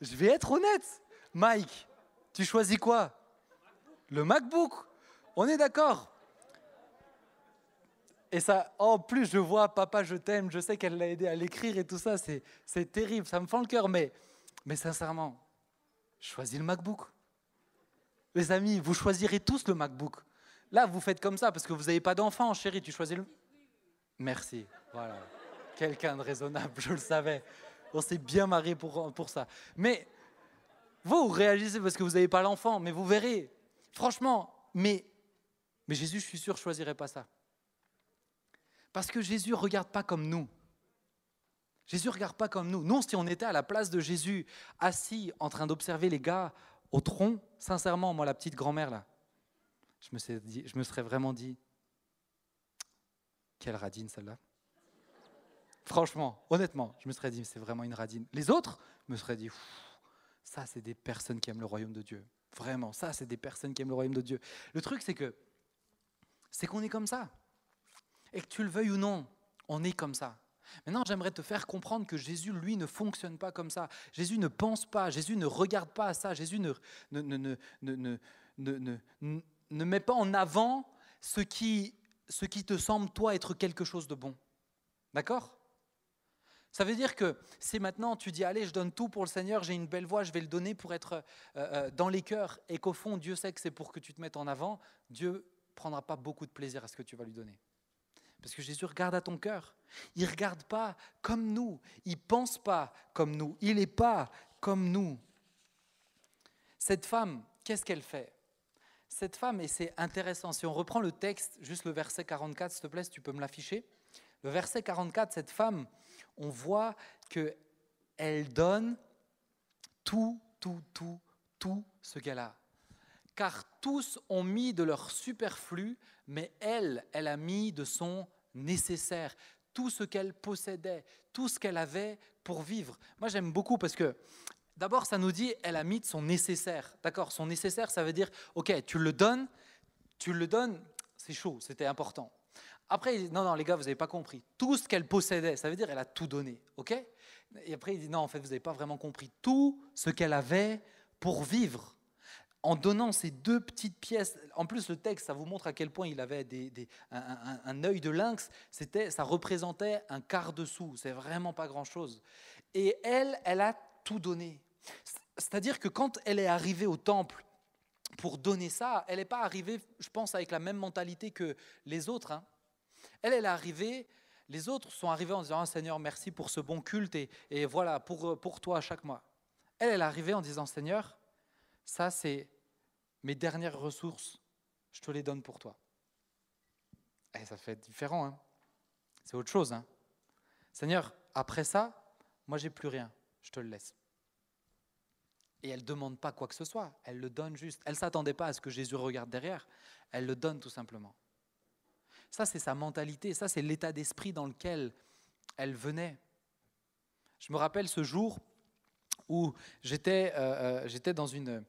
Je vais être honnête. Mike, tu choisis quoi? Le MacBook. On est d'accord? Et ça, en plus, je vois Papa, je t'aime. Je sais qu'elle l'a aidé à l'écrire et tout ça. C'est terrible. Ça me fend le cœur. Mais sincèrement, je choisis le MacBook. Les amis, vous choisirez tous le MacBook. Là, vous faites comme ça parce que vous n'avez pas d'enfant. Chérie, tu choisis le... Merci. Voilà. Quelqu'un de raisonnable, je le savais. On s'est bien marré pour ça. Mais vous réagissez parce que vous n'avez pas l'enfant. Mais vous verrez. Franchement, mais Jésus, je suis sûr, ne choisirait pas ça. Parce que Jésus ne regarde pas comme nous. Jésus ne regarde pas comme nous. Nous, si on était à la place de Jésus, assis, en train d'observer les gars au tronc, sincèrement, moi, la petite grand-mère, là, je me serais vraiment dit, quelle radine celle-là. Franchement, honnêtement, je me serais dit, c'est vraiment une radine. Les autres me seraient dit, ça, c'est des personnes qui aiment le royaume de Dieu. Vraiment, ça, c'est des personnes qui aiment le royaume de Dieu. Le truc, c'est qu'on est comme ça. Et que tu le veuilles ou non, on est comme ça. Maintenant, j'aimerais te faire comprendre que Jésus, lui, ne fonctionne pas comme ça. Jésus ne pense pas, Jésus ne regarde pas à ça. Jésus ne met pas en avant ce qui te semble, toi, être quelque chose de bon. D'accord ? Ça veut dire que si maintenant tu dis, allez, je donne tout pour le Seigneur, j'ai une belle voix, je vais le donner pour être dans les cœurs, et qu'au fond, Dieu sait que c'est pour que tu te mettes en avant, Dieu ne prendra pas beaucoup de plaisir à ce que tu vas lui donner. Parce que Jésus regarde à ton cœur. Il ne regarde pas comme nous. Il ne pense pas comme nous. Il n'est pas comme nous. Cette femme, qu'est-ce qu'elle fait ? Cette femme, et c'est intéressant, si on reprend le texte, juste le verset 44, s'il te plaît, si tu peux me l'afficher. Le verset 44, cette femme, on voit qu'elle donne tout ce qu'elle a. Car tous ont mis de leur superflu, mais elle a mis de son nécessaire, tout ce qu'elle possédait, tout ce qu'elle avait pour vivre. Moi, j'aime beaucoup parce que, d'abord, ça nous dit, elle a mis de son nécessaire. D'accord, son nécessaire, ça veut dire, ok, tu le donnes, c'est chaud, c'était important. Après, il dit, non, les gars, vous n'avez pas compris. Tout ce qu'elle possédait, ça veut dire, elle a tout donné, ok ? Et après, il dit, non, en fait, vous n'avez pas vraiment compris. Tout ce qu'elle avait pour vivre. En donnant ces 2 petites pièces, en plus le texte, ça vous montre à quel point il avait un œil de lynx, ça représentait un quart de sou, c'est vraiment pas grand-chose. Et elle a tout donné. C'est-à-dire que quand elle est arrivée au temple pour donner ça, elle n'est pas arrivée, je pense, avec la même mentalité que les autres. Hein. Elle est arrivée, les autres sont arrivés en disant « Seigneur, merci pour ce bon culte et voilà, pour toi chaque mois ». Elle est arrivée en disant « Seigneur, ça, c'est mes dernières ressources, je te les donne pour toi. » Et ça fait différent, hein. C'est autre chose. Hein. Seigneur, après ça, moi, j'ai plus rien, je te le laisse. Et elle ne demande pas quoi que ce soit, elle le donne juste. Elle ne s'attendait pas à ce que Jésus regarde derrière, elle le donne tout simplement. Ça, c'est sa mentalité, ça, c'est l'état d'esprit dans lequel elle venait. Je me rappelle ce jour où j'étais dans une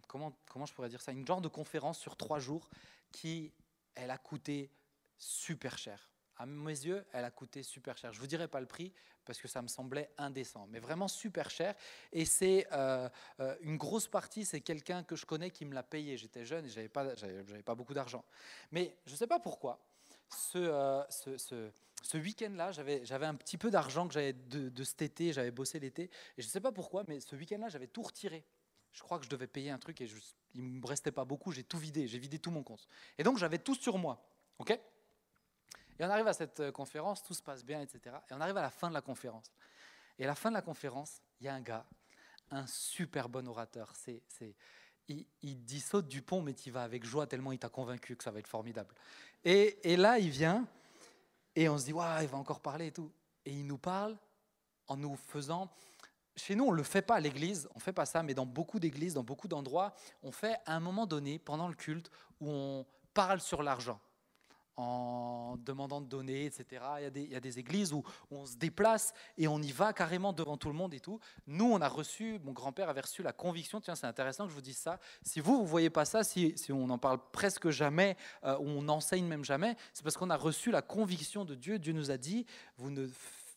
comment je pourrais dire ça, une genre de conférence sur 3 jours qui, elle a coûté super cher. À mes yeux, elle a coûté super cher. Je ne vous dirai pas le prix parce que ça me semblait indécent, mais vraiment super cher. Et c'est une grosse partie, c'est quelqu'un que je connais qui me l'a payé. J'étais jeune et j'avais pas beaucoup d'argent. Mais je ne sais pas pourquoi, ce week-end-là, j'avais un petit peu d'argent que j'avais de cet été, j'avais bossé l'été. Et je ne sais pas pourquoi, mais ce week-end-là, j'avais tout retiré. Je crois que je devais payer un truc et il ne me restait pas beaucoup, j'ai tout vidé, j'ai vidé tout mon compte. Et donc, j'avais tout sur moi, ok ? Et on arrive à cette conférence, tout se passe bien, etc. Et on arrive à la fin de la conférence. Et à la fin de la conférence, il y a un gars, un super bon orateur. Il dit saute du pont, mais tu y vas avec joie tellement il t'a convaincu que ça va être formidable. Et là, il vient et on se dit, waouh, il va encore parler et tout. Et il nous parle en nous faisant... Chez nous, on ne le fait pas à l'église, on ne fait pas ça, mais dans beaucoup d'églises, dans beaucoup d'endroits, on fait à un moment donné, pendant le culte, où on parle sur l'argent. en demandant de donner, etc. Il y a des églises où on se déplace et on y va carrément devant tout le monde et tout. Nous, mon grand-père avait reçu la conviction, tiens, c'est intéressant que je vous dise ça, si vous ne voyez pas ça, si on n'en parle presque jamais, ou on n'enseigne même jamais, c'est parce qu'on a reçu la conviction de Dieu. Dieu nous a dit, vous ne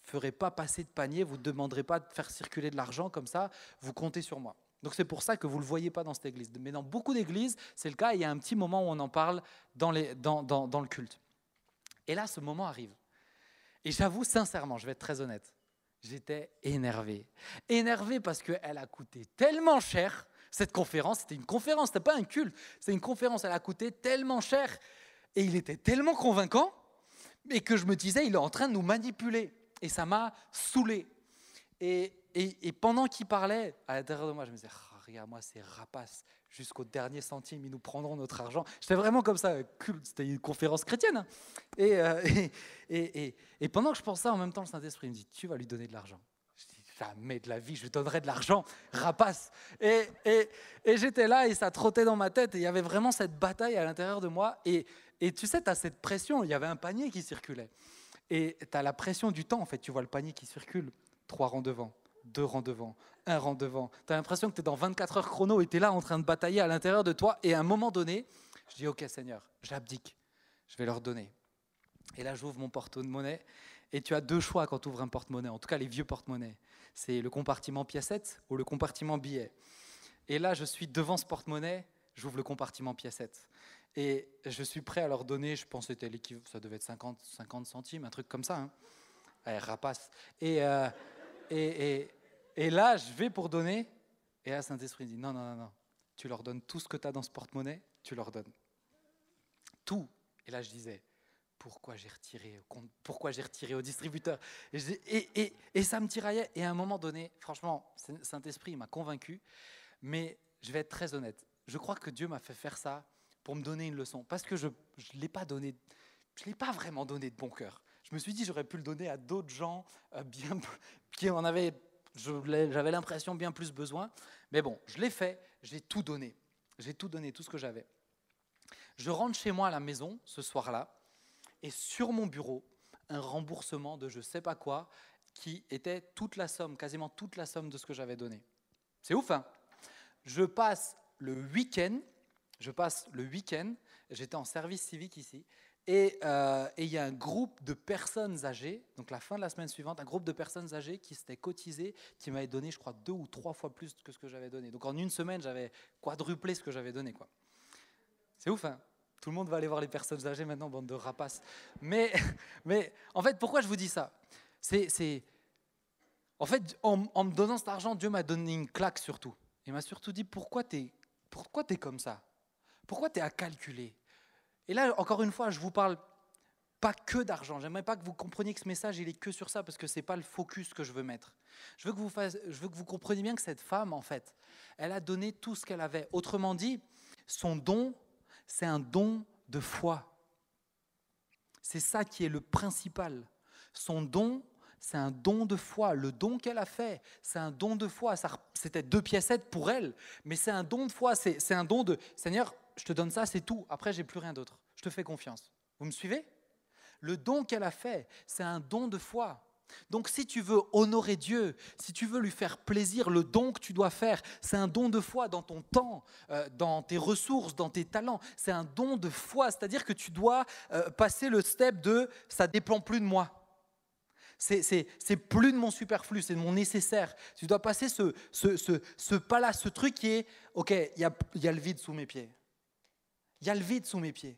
ferez pas passer de panier, vous ne demanderez pas de faire circuler de l'argent comme ça, vous comptez sur moi. Donc c'est pour ça que vous ne le voyez pas dans cette église. Mais dans beaucoup d'églises, c'est le cas. Il y a un petit moment où on en parle dans le culte. Et là, ce moment arrive. Et j'avoue sincèrement, je vais être très honnête, j'étais énervé. Énervé parce qu'elle a coûté tellement cher. Cette conférence, c'était une conférence, ce n'était pas un culte. C'était une conférence, elle a coûté tellement cher. Et il était tellement convaincant, et que je me disais, il est en train de nous manipuler. Et ça m'a saoulé. Et pendant qu'il parlait, à l'intérieur de moi, je me disais, oh, regarde, moi, c'est rapace. Jusqu'au dernier centime, ils nous prendront notre argent. J'étais vraiment comme ça, c'était une conférence chrétienne. Hein. Et pendant que je pensais, en même temps, le Saint-Esprit me dit, tu vas lui donner de l'argent. Je dis, jamais de la vie, je lui donnerai de l'argent, rapace. Et j'étais là, et ça trottait dans ma tête, et il y avait vraiment cette bataille à l'intérieur de moi. Et tu sais, tu as cette pression, il y avait un panier qui circulait. Et tu as la pression du temps, en fait, tu vois le panier qui circule, 3 rangs devant. 2 rangs devant, 1 rang devant. Tu as l'impression que tu es dans 24 heures chrono et tu es là en train de batailler à l'intérieur de toi. Et à un moment donné, je dis, ok Seigneur, j'abdique, je vais leur donner. Et là, j'ouvre mon porte-monnaie. Et tu as 2 choix quand tu ouvres un porte-monnaie, en tout cas les vieux porte-monnaies. C'est le compartiment piécette ou le compartiment billet. Et là, je suis devant ce porte-monnaie, j'ouvre le compartiment piécette. Et je suis prêt à leur donner, je pense que c'était l'équivalent, ça devait être 50 centimes, un truc comme ça. Hein. Allez, rapace. Et là, je vais pour donner, et là, Saint-Esprit dit, non, tu leur donnes tout ce que tu as dans ce porte-monnaie, tu leur donnes. Tout. Et là, je disais, pourquoi j'ai retiré au distributeur et ça me tiraillait. Et à un moment donné, franchement, Saint-Esprit m'a convaincu, mais je vais être très honnête. Je crois que Dieu m'a fait faire ça pour me donner une leçon, parce que je ne l'ai pas vraiment donné de bon cœur. Je me suis dit, j'aurais pu le donner à d'autres gens qui en avaient, j'avais l'impression, bien plus besoin. Mais bon, je l'ai fait, j'ai tout donné. J'ai tout donné, tout ce que j'avais. Je rentre chez moi à la maison, ce soir-là, et sur mon bureau, un remboursement de je ne sais pas quoi, qui était toute la somme, quasiment toute la somme de ce que j'avais donné. C'est ouf, hein ? Je passe le week-end, j'étais en service civique ici, et il y a un groupe de personnes âgées, donc la fin de la semaine suivante, un groupe de personnes âgées qui s'étaient cotisées, qui m'avaient donné, je crois, 2 ou 3 fois plus que ce que j'avais donné. Donc en une semaine, j'avais quadruplé ce que j'avais donné, quoi. C'est ouf, hein ? Tout le monde va aller voir les personnes âgées maintenant, bande de rapaces. Mais en fait, pourquoi je vous dis ça ? En fait, en me donnant cet argent, Dieu m'a donné une claque surtout. Il m'a surtout dit, pourquoi t'es comme ça ? Pourquoi t'es à calculer ? Et là, encore une fois, je vous parle pas que d'argent. J'aimerais pas que vous compreniez que ce message, il est que sur ça, parce que c'est pas le focus que je veux mettre. Je veux que vous compreniez bien que cette femme, en fait, elle a donné tout ce qu'elle avait. Autrement dit, son don, c'est un don de foi. C'est ça qui est le principal. Son don, c'est un don de foi. Le don qu'elle a fait, c'est un don de foi. C'était 2 piécettes pour elle, mais c'est un don de foi. C'est un don de « Seigneur, je te donne ça, c'est tout. Après, j'ai plus rien d'autre. Je te fais confiance. » Vous me suivez ? Le don qu'elle a fait, c'est un don de foi. Donc si tu veux honorer Dieu, si tu veux lui faire plaisir, le don que tu dois faire, c'est un don de foi dans ton temps, dans tes ressources, dans tes talents. C'est un don de foi, c'est-à-dire que tu dois passer le step de « ça ne dépend plus de moi ». C'est plus de mon superflu, c'est de mon nécessaire. Tu dois passer ce pas-là, ce truc qui est « ok, il y a le vide sous mes pieds ». Il y a le vide sous mes pieds.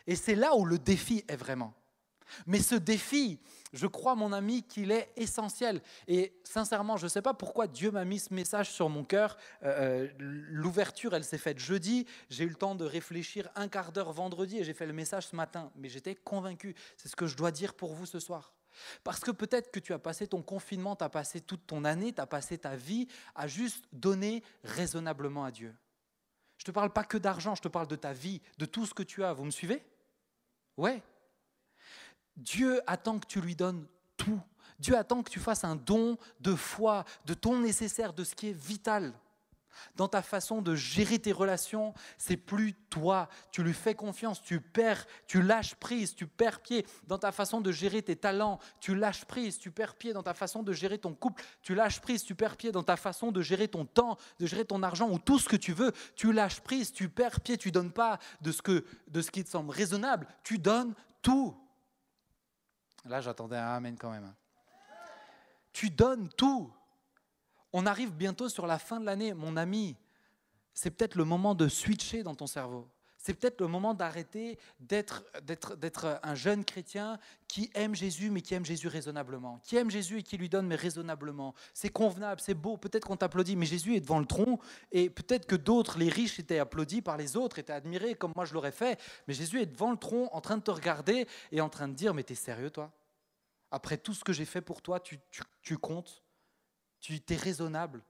Et c'est là où le défi est vraiment. Mais ce défi, je crois, mon ami, qu'il est essentiel. Et sincèrement, je ne sais pas pourquoi Dieu m'a mis ce message sur mon cœur. L'ouverture, elle s'est faite jeudi. J'ai eu le temps de réfléchir 1 quart d'heure vendredi et j'ai fait le message ce matin. Mais j'étais convaincu. C'est ce que je dois dire pour vous ce soir. Parce que peut-être que tu as passé ton confinement, tu as passé toute ton année, tu as passé ta vie à juste donner raisonnablement à Dieu. Je ne te parle pas que d'argent, je te parle de ta vie, de tout ce que tu as. Vous me suivez ? Ouais. Dieu attend que tu lui donnes tout. Dieu attend que tu fasses un don de foi, de ton nécessaire, de ce qui est vital. Dans ta façon de gérer tes relations, c'est plus toi. Tu lui fais confiance, tu lâches prise, tu perds pied. Dans ta façon de gérer tes talents, tu lâches prise, tu perds pied. Dans ta façon de gérer ton couple, tu lâches prise, tu perds pied. Dans ta façon de gérer ton temps, de gérer ton argent ou tout ce que tu veux, tu lâches prise, tu perds pied. Tu ne donnes pas de ce qui te semble raisonnable. Tu donnes tout. Là, j'attendais un amen quand même. Tu donnes tout. On arrive bientôt sur la fin de l'année, mon ami. C'est peut-être le moment de switcher dans ton cerveau. C'est peut-être le moment d'arrêter d'être un jeune chrétien qui aime Jésus, mais qui aime Jésus raisonnablement. Qui aime Jésus et qui lui donne, mais raisonnablement. C'est convenable, c'est beau, peut-être qu'on t'applaudit, mais Jésus est devant le tronc. Et peut-être que d'autres, les riches, étaient applaudis par les autres, étaient admirés, comme moi je l'aurais fait. Mais Jésus est devant le tronc, en train de te regarder et en train de dire, mais t'es sérieux toi ? Après tout ce que j'ai fait pour toi, tu comptes ? Tu es raisonnable.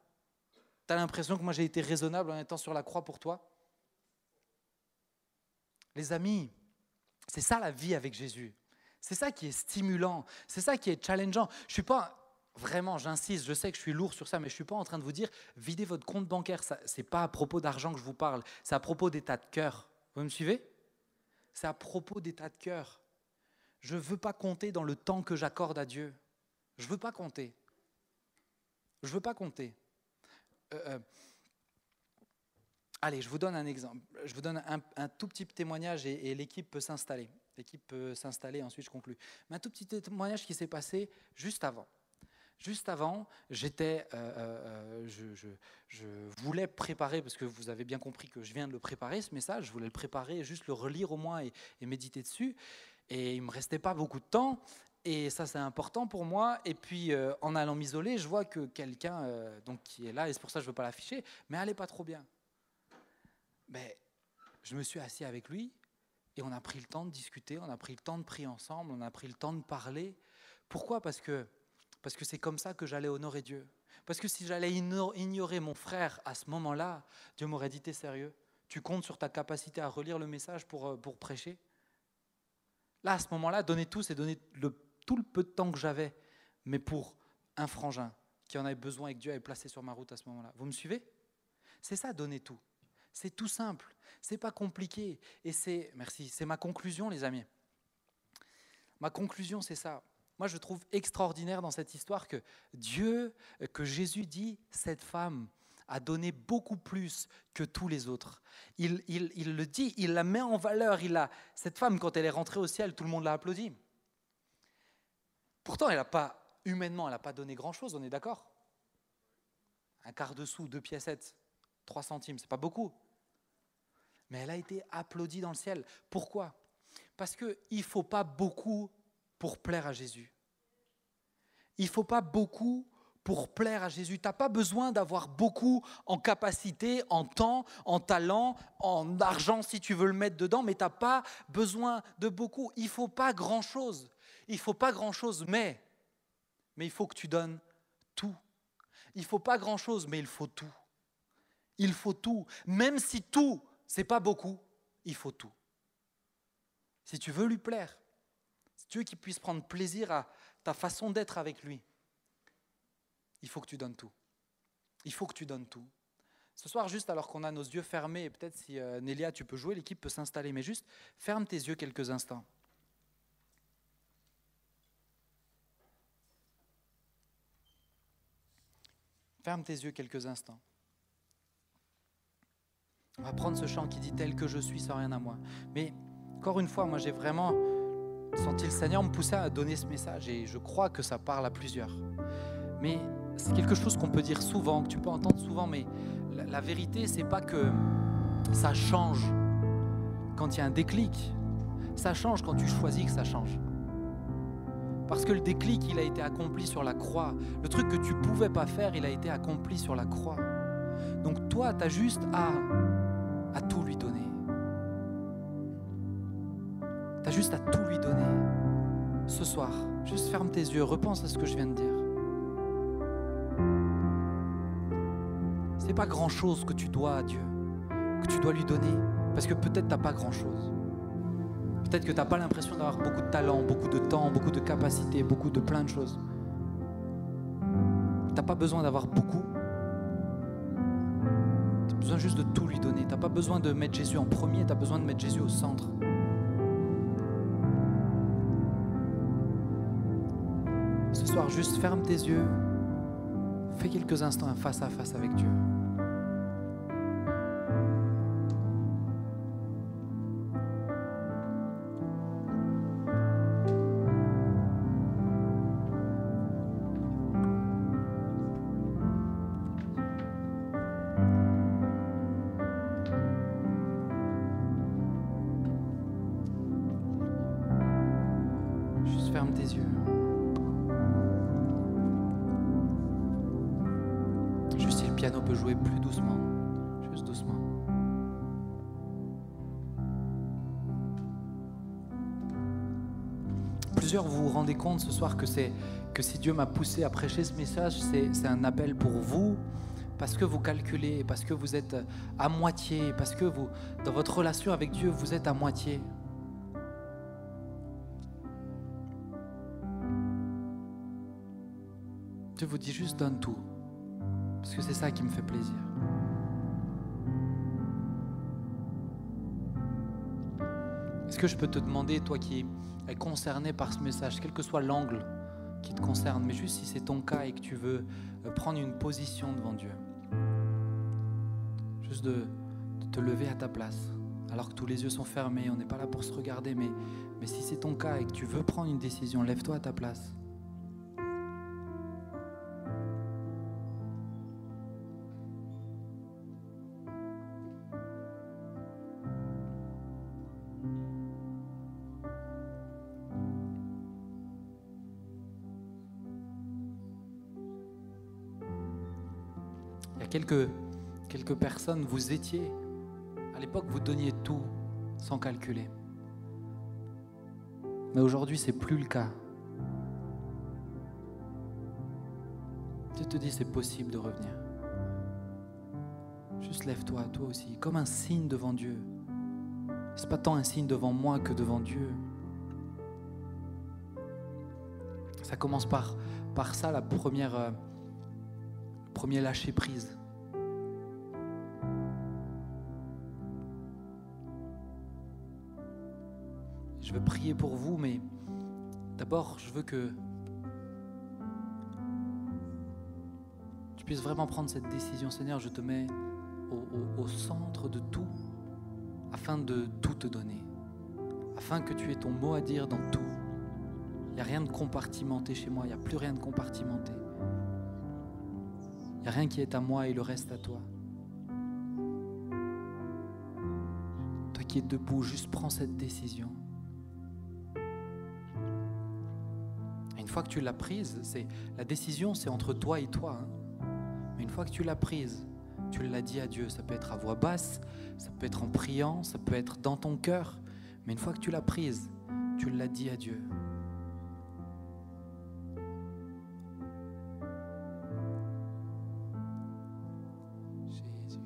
Tu as l'impression que moi j'ai été raisonnable en étant sur la croix pour toi? Les amis, c'est ça la vie avec Jésus. C'est ça qui est stimulant. C'est ça qui est challengeant. Je ne suis pas, vraiment, j'insiste, je sais que je suis lourd sur ça, mais je ne suis pas en train de vous dire videz votre compte bancaire. Ce n'est pas à propos d'argent que je vous parle. C'est à propos d'état de cœur. Vous me suivez? C'est à propos d'état de cœur. Je ne veux pas compter dans le temps que j'accorde à Dieu. Je ne veux pas compter. Je ne veux pas compter. Allez, je vous donne un exemple. Je vous donne un tout petit témoignage et l'équipe peut s'installer. L'équipe peut s'installer, ensuite je conclue. Mais un tout petit témoignage qui s'est passé juste avant. Juste avant, je voulais préparer, parce que vous avez bien compris que je viens de le préparer, ce message, je voulais le préparer, juste le relire au moins et méditer dessus. Et il ne me restait pas beaucoup de temps. Et ça, c'est important pour moi. Et puis, en allant m'isoler, je vois que quelqu'un donc, qui est là, et c'est pour ça que je ne veux pas l'afficher, mais elle n'allait pas trop bien. Mais je me suis assis avec lui et on a pris le temps de discuter, on a pris le temps de prier ensemble, on a pris le temps de parler. Pourquoi ? Parce que c'est comme ça que j'allais honorer Dieu. Parce que si j'allais ignorer mon frère à ce moment-là, Dieu m'aurait dit, t'es sérieux ? Tu comptes sur ta capacité à relire le message pour prêcher ? Là, à ce moment-là, donner tout, c'est donner tout le peu de temps que j'avais, mais pour un frangin qui en avait besoin et que Dieu avait placé sur ma route à ce moment-là. Vous me suivez ? C'est ça, donner tout. C'est tout simple, c'est pas compliqué. Et c'est ma conclusion, les amis. Ma conclusion, c'est ça. Moi, je trouve extraordinaire dans cette histoire que Jésus dit, cette femme a donné beaucoup plus que tous les autres. Il le dit, il la met en valeur. Cette femme, quand elle est rentrée au ciel, tout le monde l'a applaudi. Pourtant, humainement, elle n'a pas donné grand-chose, on est d'accord ? Un quart de sou, 2 piécettes, 3 centimes, c'est pas beaucoup. Mais elle a été applaudie dans le ciel. Pourquoi ? Parce qu'il ne faut pas beaucoup pour plaire à Jésus. Il ne faut pas beaucoup pour plaire à Jésus. Tu n'as pas besoin d'avoir beaucoup en capacité, en temps, en talent, en argent si tu veux le mettre dedans, mais tu n'as pas besoin de beaucoup. Il ne faut pas grand-chose. Il ne faut pas grand-chose, mais il faut que tu donnes tout. Il ne faut pas grand-chose, mais il faut tout. Il faut tout. Même si tout, ce n'est pas beaucoup, il faut tout. Si tu veux lui plaire, si tu veux qu'il puisse prendre plaisir à ta façon d'être avec lui, il faut que tu donnes tout. Il faut que tu donnes tout. Ce soir, juste alors qu'on a nos yeux fermés, et peut-être si Nélia, tu peux jouer, l'équipe peut s'installer, mais juste ferme tes yeux quelques instants. Ferme tes yeux quelques instants. On va prendre ce chant qui dit « Tel que je suis, sans rien à moi ». Mais encore une fois, moi j'ai vraiment senti le Seigneur me pousser à donner ce message et je crois que ça parle à plusieurs. Mais c'est quelque chose qu'on peut dire souvent, que tu peux entendre souvent, mais la vérité, c'est pas que ça change quand il y a un déclic. Ça change quand tu choisis que ça change. Parce que le déclic, il a été accompli sur la croix. Le truc que tu ne pouvais pas faire, il a été accompli sur la croix. Donc toi, tu as juste à tout lui donner. Tu as juste à tout lui donner. Ce soir, juste ferme tes yeux, repense à ce que je viens de dire. Ce n'est pas grand-chose que tu dois à Dieu, que tu dois lui donner, parce que peut-être tu n'as pas grand-chose. Peut-être que tu n'as pas l'impression d'avoir beaucoup de talent, beaucoup de temps, beaucoup de capacités, beaucoup de plein de choses. Tu n'as pas besoin d'avoir beaucoup. Tu as besoin juste de tout lui donner. Tu n'as pas besoin de mettre Jésus en premier, tu as besoin de mettre Jésus au centre. Ce soir, juste ferme tes yeux. Fais quelques instants un face à face avec Dieu. Juste ferme tes yeux. Juste si le piano peut jouer plus doucement, juste doucement. Plusieurs, vous vous rendez compte ce soir que si Dieu m'a poussé à prêcher ce message, c'est un appel pour vous, parce que vous calculez, parce que vous êtes à moitié, parce que vous, dans votre relation avec Dieu, vous êtes à moitié. Dieu vous dit juste donne tout. Parce que c'est ça qui me fait plaisir. Est-ce que je peux te demander, toi qui es concerné par ce message, quel que soit l'angle qui te concerne, mais juste si c'est ton cas et que tu veux prendre une position devant Dieu, juste de te lever à ta place, alors que tous les yeux sont fermés, on n'est pas là pour se regarder, mais si c'est ton cas et que tu veux prendre une décision, lève-toi à ta place. Quelques personnes, vous étiez, à l'époque vous donniez tout sans calculer. Mais aujourd'hui c'est plus le cas. Dieu te dit c'est possible de revenir. Juste lève-toi, toi aussi, comme un signe devant Dieu. C'est pas tant un signe devant moi que devant Dieu. Ça commence par ça, le premier lâcher prise. Je veux prier pour vous, mais d'abord, je veux que tu puisses vraiment prendre cette décision. Seigneur, je te mets au centre de tout, afin de tout te donner, afin que tu aies ton mot à dire dans tout. Il n'y a rien de compartimenté chez moi, il n'y a plus rien de compartimenté. Il n'y a rien qui est à moi et le reste à toi. Toi qui es debout, juste prends cette décision. Une fois que tu l'as prise, la décision c'est entre toi et toi. Mais une fois que tu l'as prise, tu l'as dit à Dieu. Ça peut être à voix basse, ça peut être en priant, ça peut être dans ton cœur. Mais une fois que tu l'as prise, tu l'as dit à Dieu. Jésus.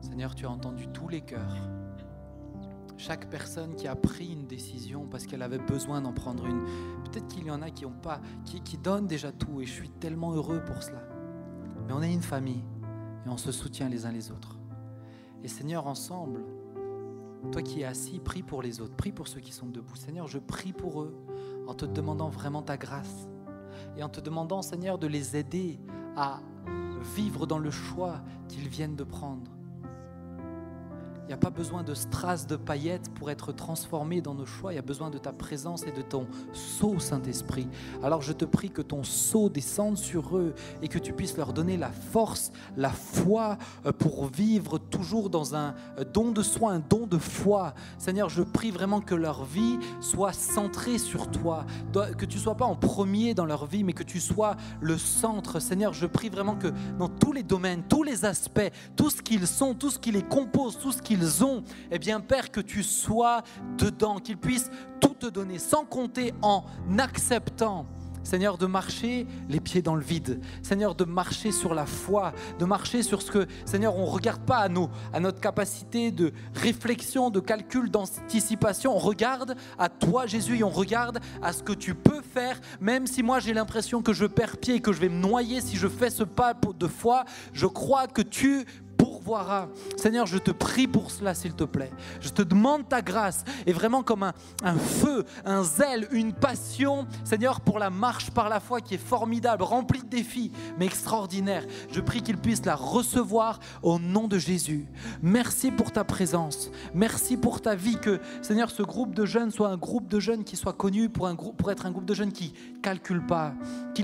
Seigneur, tu as entendu tous les cœurs. Chaque personne qui a pris une décision parce qu'elle avait besoin d'en prendre une. Peut-être qu'il y en a qui ont pas, qui donnent déjà tout, et je suis tellement heureux pour cela. Mais on est une famille et on se soutient les uns les autres. Et Seigneur, ensemble, toi qui es assis, prie pour les autres, prie pour ceux qui sont debout. Seigneur, je prie pour eux en te demandant vraiment ta grâce et en te demandant, Seigneur, de les aider à vivre dans le choix qu'ils viennent de prendre. Il n'y a pas besoin de strass, de paillettes pour être transformé dans nos choix. Il y a besoin de ta présence et de ton sceau, Saint-Esprit. Alors je te prie que ton sceau descende sur eux et que tu puisses leur donner la force, la foi pour vivre toujours dans un don de soi, un don de foi. Seigneur, je prie vraiment que leur vie soit centrée sur toi, que tu ne sois pas en premier dans leur vie, mais que tu sois le centre. Seigneur, je prie vraiment que dans tous les domaines, tous les aspects, tout ce qu'ils sont, tout ce qui les compose, tout ce qu'ils ont, eh bien Père, que tu sois dedans, qu'ils puissent tout te donner sans compter, en acceptant, Seigneur, de marcher les pieds dans le vide. Seigneur, de marcher sur la foi, de marcher sur ce que, Seigneur, on ne regarde pas à notre capacité de réflexion, de calcul, d'anticipation. On regarde à toi, Jésus, et on regarde à ce que tu peux faire. Même si moi, j'ai l'impression que je perds pied et que je vais me noyer si je fais ce pas de foi, je crois que tu pourvoiras. Seigneur, je te prie pour cela, s'il te plaît. Je te demande ta grâce et vraiment comme un feu, un zèle, une passion, Seigneur, pour la marche par la foi qui est formidable, remplie de défis, mais extraordinaire. Je prie qu'il puisse la recevoir au nom de Jésus. Merci pour ta présence. Merci pour ta vie, que, Seigneur, ce groupe de jeunes soit un groupe de jeunes qui soit connu pour être un groupe de jeunes qui calcule pas, qui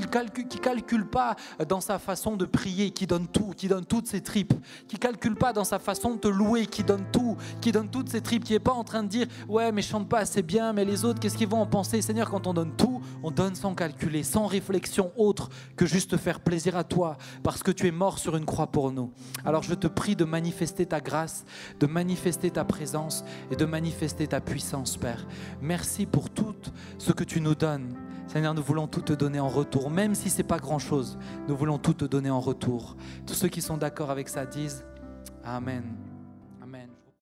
calcule pas dans sa façon de prier, qui donne tout, qui donne toutes ses tripes, qui calcule pas dans sa façon de te louer, qui donne tout, qui donne toutes ses tripes, qui n'est pas en train de dire « ouais, mais je chante pas assez bien, mais les autres, qu'est-ce qu'ils vont en penser ?» Seigneur, quand on donne tout, on donne sans calculer, sans réflexion autre que juste te faire plaisir à toi, parce que tu es mort sur une croix pour nous. Alors je te prie de manifester ta grâce, de manifester ta présence et de manifester ta puissance, Père. Merci pour tout ce que tu nous donnes. Seigneur, nous voulons tout te donner en retour, même si ce n'est pas grand-chose, nous voulons tout te donner en retour. Tous ceux qui sont d'accord avec ça disent Amen.